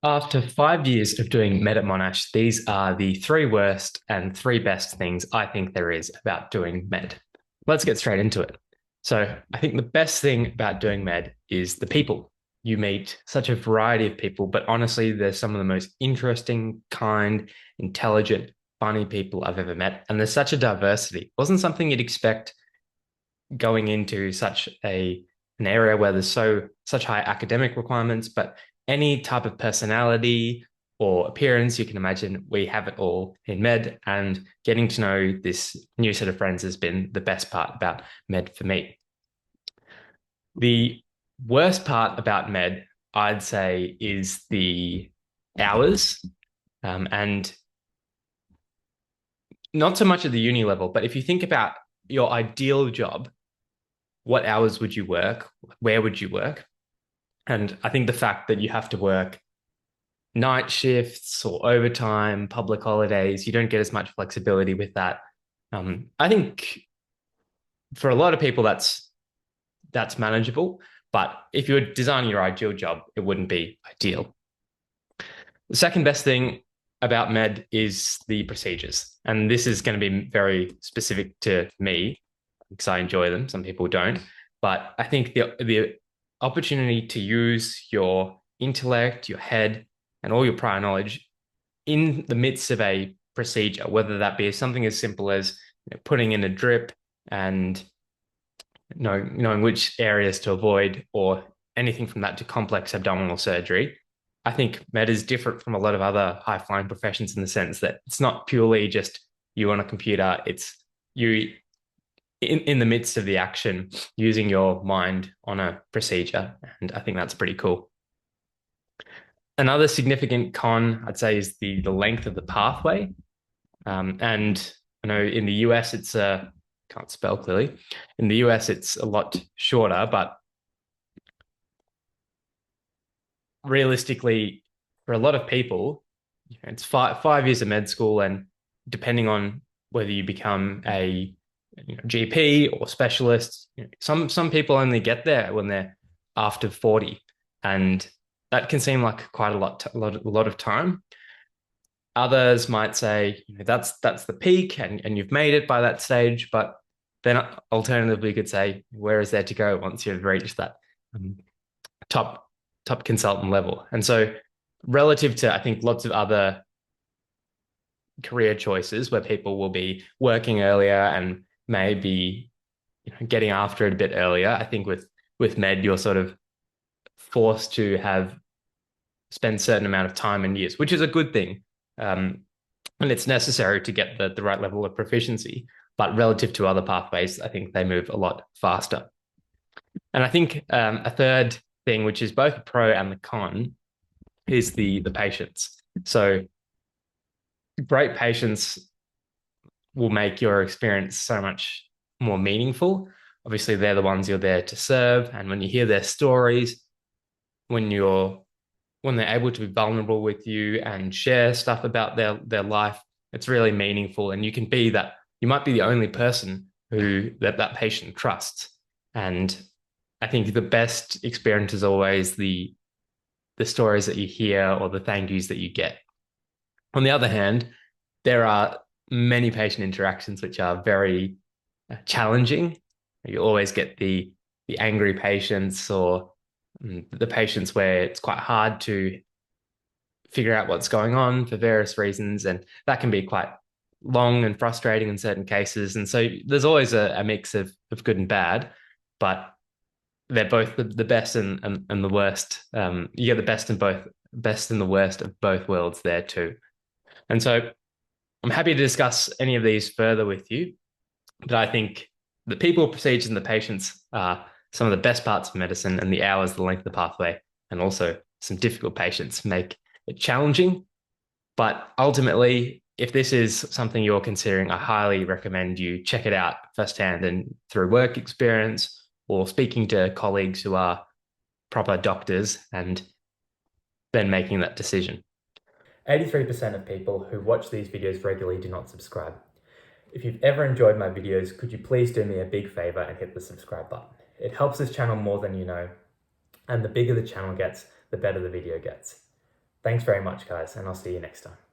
After 5 years of doing med at Monash, these are the three worst and three best things I think there is about doing med. Let's get straight into it. So, I think the best thing about doing med is the people. You meet such a variety of people, but honestly, they're some of the most interesting, kind, intelligent, funny people I've ever met. And there's such a diversity. It wasn't something you'd expect going into such an area where there's such high academic requirements, but any type of personality or appearance you can imagine, we have it all in med. And getting to know this new set of friends has been the best part about med for me. The worst part about med, I'd say, is the hours, and not so much at the uni level, but if you think about your ideal job, what hours would you work? Where would you work? And I think the fact that you have to work night shifts or overtime, public holidays, you don't get as much flexibility with that. I think for a lot of people that's manageable, but if you were designing your ideal job, it wouldn't be ideal. The second best thing about med is the procedures, and this is going to be very specific to me because I enjoy them. Some people don't, but I think the opportunity to use your intellect, your head, and all your prior knowledge in the midst of a procedure, whether that be something as simple as putting in a drip and knowing which areas to avoid, or anything from that to complex abdominal surgery. I think med is different from a lot of other high flying professions in the sense that it's not purely just you on a computer, it's you in the midst of the action using your mind on a procedure. And I think that's pretty cool. Another significant con, I'd say, is the length of the pathway. And I know in the US, can't spell clearly. In the US, it's a lot shorter, but realistically, for a lot of people, it's 5 years of med school, and depending on whether you become a GP or specialist, some people only get there when they're after 40, and that can seem like quite a lot of time. Others might say that's the peak, and you've made it by that stage, but then alternatively, you could say, where is there to go once you've reached that top consultant level? And so, relative to, I think, lots of other career choices where people will be working earlier and maybe getting after it a bit earlier, I think with med, you're sort of forced to spend a certain amount of time and years, which is a good thing. And it's necessary to get the right level of proficiency. But relative to other pathways, I think they move a lot faster. And I think a third thing, which is both a pro and the con, is the patients. So great patients will make your experience so much more meaningful. Obviously, they're the ones you're there to serve. And when you hear their stories, when they're able to be vulnerable with you and share stuff about their life, it's really meaningful. And you might be the only person who that patient trusts. And I think the best experience is always the stories that you hear or the thank yous that you get. On the other hand, there are many patient interactions which are very challenging. You always get the angry patients, or the patients where it's quite hard to figure out what's going on for various reasons, and that can be quite long and frustrating in certain cases. And so there's always a mix of good and bad, but they're both the best and the worst. You get the best and the worst of both worlds there too. And so I'm happy to discuss any of these further with you, but I think the people, procedures, and the patients are some of the best parts of medicine, and the hours, the length of the pathway, and also some difficult patients make it challenging. But ultimately, if this is something you're considering, I highly recommend you check it out firsthand and through work experience or speaking to colleagues who are proper doctors, and then making that decision. 83% of people who watch these videos regularly do not subscribe. If you've ever enjoyed my videos, could you please do me a big favor and hit the subscribe button? It helps this channel more than you know, and the bigger the channel gets, the better the video gets. Thanks very much, guys, and I'll see you next time.